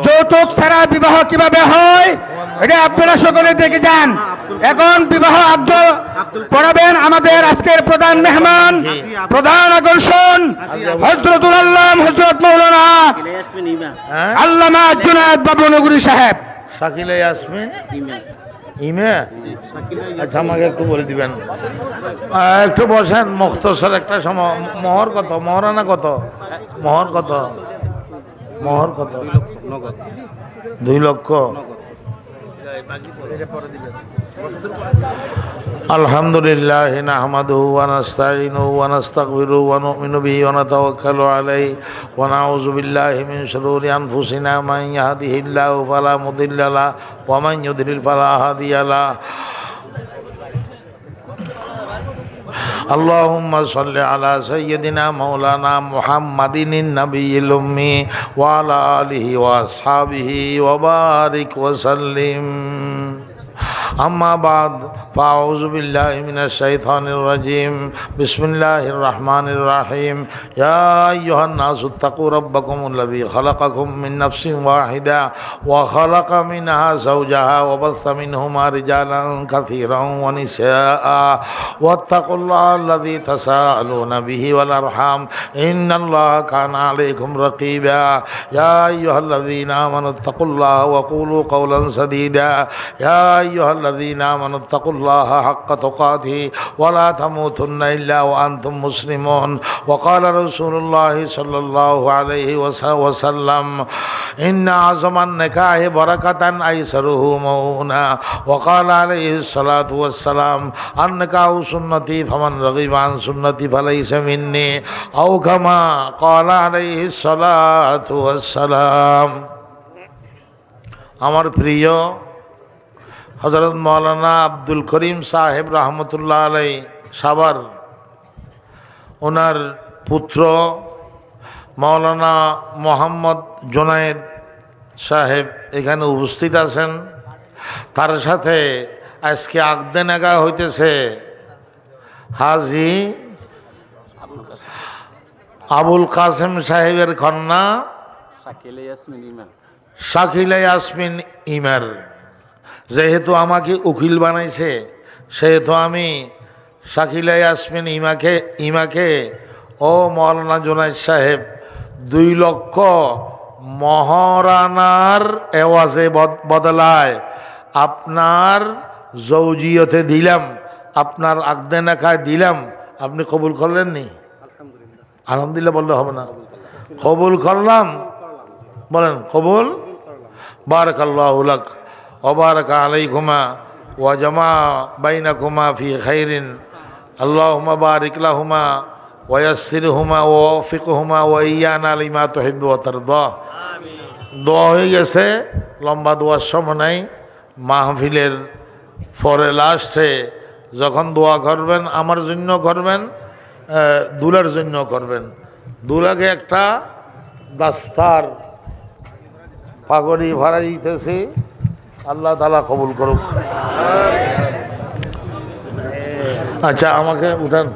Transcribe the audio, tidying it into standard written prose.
যৌতুক ছাড়া বিবাহ কিভাবে হয় এটা আপনারা সকলে দেখে যান। এখন বিবাহ আব্দ পড়াবেন আমাদের আজকের প্রধান মেহমান, প্রধান আকর্ষণ হযরতুল আল্লামা হযরত মাওলানা আল্লামা জুনায়েদ বাবুনগরী সাহেব। শাকিলা ইয়াসমিন ইমে। আচ্ছা আমাকে একটু বলে দিবেন, একটু বসেন। মুখতসর একটা সময়। মোহর কত? মোহরানা কত? মোহর কত? মোহর কত? 2 লক্ষ। আলহামদুলিল্লাহ নাহমাদুহু ওয়া নাস্তাঈনুহু ওয়া নাস্তাগফিরুহু ওয়া নু'মিনু বিহি ওয়া নাতাওয়াক্কালু আলাইহি ওয়া নাউযু বিল্লাহি মিন শুরুরি আনফুসিনা মান ইয়াহদিহিল্লাহু ফালা মুদিল্লা লাহু ওয়া মান ইউদ্লিল ফালা হাদিয়া লাহু। اللهم صل على سيدنا مولانا محمد النبي الأمي وعلى آله وأصحابه وبارك وسلم. أما بعد فأعوذ بالله من الشيطان الرجيم. بسم الله الرحمن الرحيم. يا أيها الناس اتقوا ربكم الذي خلقكم من نفس واحدة وخلق منها زوجها وبث منهما رجالا كثيرا ونساء واتقوا الله الذي تساءلون به والأرحام إن الله كان عليكم رقيبا. يا أيها الذين آمنوا اتقوا الله وقولوا قولا سديدا. يا أيها الذين آمنوا اتقوا الله حق تقاته ولا تموتن إلا وأنتم مسلمون. وقال رسول الله صلى الله عليه وسلم إن أعظم النكاح بركة أيسره مؤونة. وقال عليه الصلاة والسلام النكاح سنتي فمن رغب عن سنتي فليس مني أو كما قال عليه الصلاة والسلام. আমার প্রিয় হযরত মাওলানা আব্দুল করিম সাহেব রহমতুল্লাহ আলাই সাভার, ওনার পুত্র মাওলানা মোহাম্মদ জুনায়েদ সাহেব এখানে উপস্থিত আছেন। তার সাথে আজকে আকদে নাগা হইতেছে হাজী আবুল কাসেম সাহেবের কন্যা শাকিলা ইয়াসমিন ইমার। যেহেতু আমাকে উকিল বানাইছে সেহেতু আমি শাকিলা ইয়াসমিন ইমাকে ও মাওলানা জুনায়েদ সাহেব 2 লক্ষ মহারানার এওয়াজে বদলায় আপনার জৌজিয়তে দিলাম, আপনার আকদে নাকায় দিলাম। আপনি কবুল করলেন নি? আলহামদুলিল্লাহ বললে হবে না? কবুল করলাম বলেন, কবুল। বারাকাল্লাহু লাক ওয়া বারাকা আলাইকুমা ওয়া জামা বাইনাকুমা ফি খাইরিন। আল্লাহুম্মা বারিক লাহুমা ওয়া ইয়াসসিরহুমা ওয়া ওয়াফিকহুমা ওয়া ইয়ানা লিমা তুহিব্বু ওয়া তারদা। দোয়া হয়ে গেছে, লম্বা দোয়ার সময় নাই। মাহফিলের পরে লাস্টে যখন দোয়া করবেন আমার জন্য করবেন, দুলার জন্য করবেন। দুলাকে একটা দাস্তার পাগড়ি ভাড়া দিতেছি, আল্লাহ তাআলা কবুল করুক। আচ্ছা আমাকে উঠান।